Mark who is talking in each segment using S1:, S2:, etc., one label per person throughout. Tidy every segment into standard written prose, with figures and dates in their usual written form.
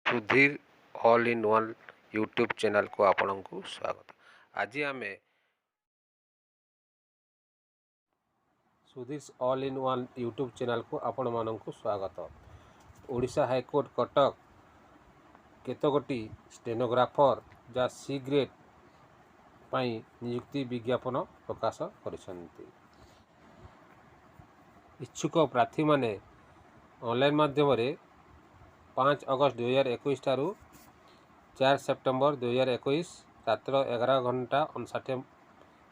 S1: Sudhir all in one YouTube channel को आपण को स्वागत। आज आम Sudhir all in one YouTube channel को आपण मानक स्वागत। ओडिशा हाईकोर्ट कटक केतगोटी स्टेनोग्राफर जा सी ग्रेड पाई नियुक्ति विज्ञापन प्रकाश करिसेंती। इच्छुक प्रार्थी माने ऑनलाइन माध्यम 5 अगस्त 2021 ठारू 4 सेप्टेम्बर 2021 रात्र 11 घंटा 59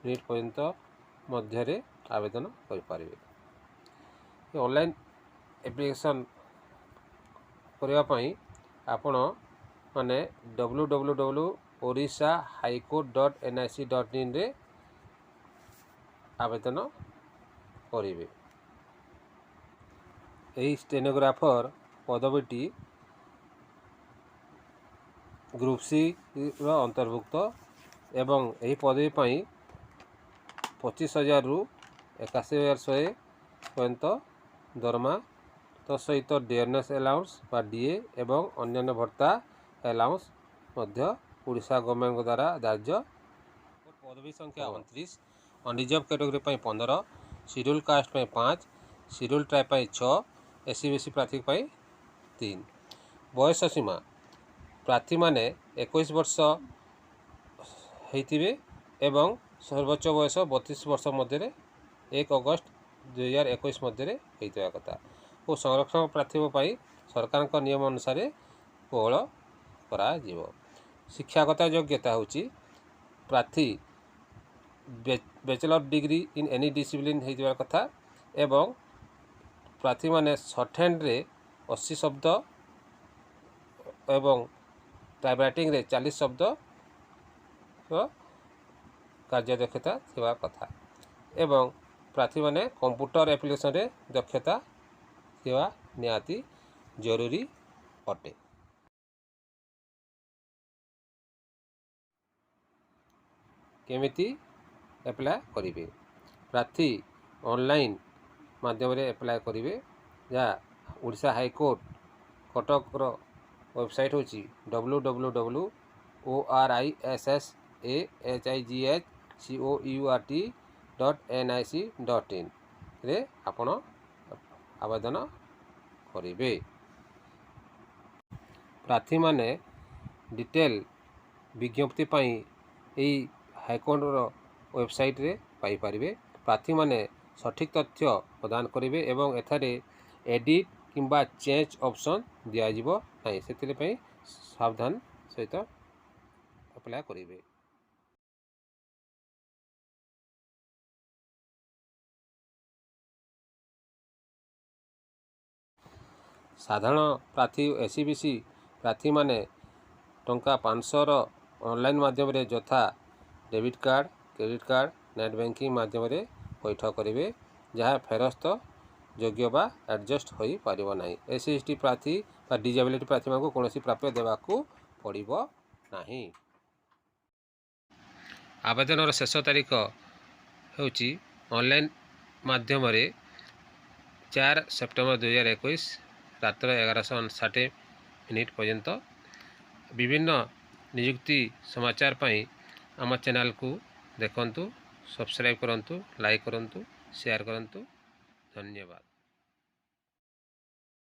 S1: मिनिट पर्यंत मध्य आवेदन करें। ऑनलाइन एप्लिकेशन करने आपण माने www.orishahighcourt.nic.in रे आवेदन करेंगे। यही स्टेनोग्राफर पदवीटी ग्रुप सी अंतर्भुक्त एवं यही पदवी पाई 25,000 रु 81,100 पर्यंत दरमा तो सहित डियरनेस अलाउंस बा डीए एवं अन्य भत्ता अलाउंस मध्य ओडिशा गवर्नमेंट द्वारा धार्य। पदवी संख्या 29, unreserve category 15, schedule caste 5, schedule tribe 6, SC BC प्रार्थी 3। बयस सीमा प्रार्थी माने 21 वर्ष होइतिबे एवं सर्वोच्च बयस 32 वर्ष मध्य 1 अगस्त 2021 मध्य होइतबा कथा और संरक्षण प्रार्थी सरकार नियम अनुसार कोहल करा जीवो। शिक्षागत योग्यता होची प्रार्थी bachelor degree in any discipline होइतबा कथा एवं प्रार्थी माने शॉर्ट हैंड रे 80 शब्द एवं टाइप राइटिंग रे 40 शब्द कार्य दक्षता थिबा कथा एवं प्रार्थी माने कंप्यूटर एप्लिकेशन रे दक्षता थिबा निहाती जरूरी अटे। केमिति एप्लाई करिवे? प्रार्थी ऑनलाइन माध्यम रे एप्लाई करिवे जा ओडिशा हाईकोर्ट कटक रो वेबसाइट होची www.orishhighcourt.nic.in रे आपण आवेदन करिवे। प्रार्थी माने डिटेल विज्ञप्ति पाई एई हाईकोर्ट रो वेबसाइट रे पाई परिवे। प्रार्थी माने सठिक तथ्य प्रदान करेंगे एवं एथारे एडिट किंबा चेंज ऑप्शन दिया जिवो नहीं से सावधान सहित अप्लाई करेंगे। साधारण प्रार्थी एससीबीसी प्रार्थी माने टंका 500 ऑनलाइन माध्यम रे यथा debit card, credit card, net banking माध्यम रे पैठ करेंगे जहाँ फेरस्त योग्य बा एडजस्ट हो पारिबो नाही। एससी एसटी प्रार्थी बा डिजेबिलिटी प्रार्थी को कौन प्राप्य देवाकू पड़िबो नाही। आवेदन शेष तारीख होची ऑनलाइन माध्यम 4 सेप्टेम्बर 2021 रात्र 11:59 मिनिट पर्यंत। विभिन्न नियुक्ति समाचार पाई आम चैनल को देखंतु, सब्सक्राइब करंतु, लाइक करंतु, शेयर करंतु। धन्यवाद।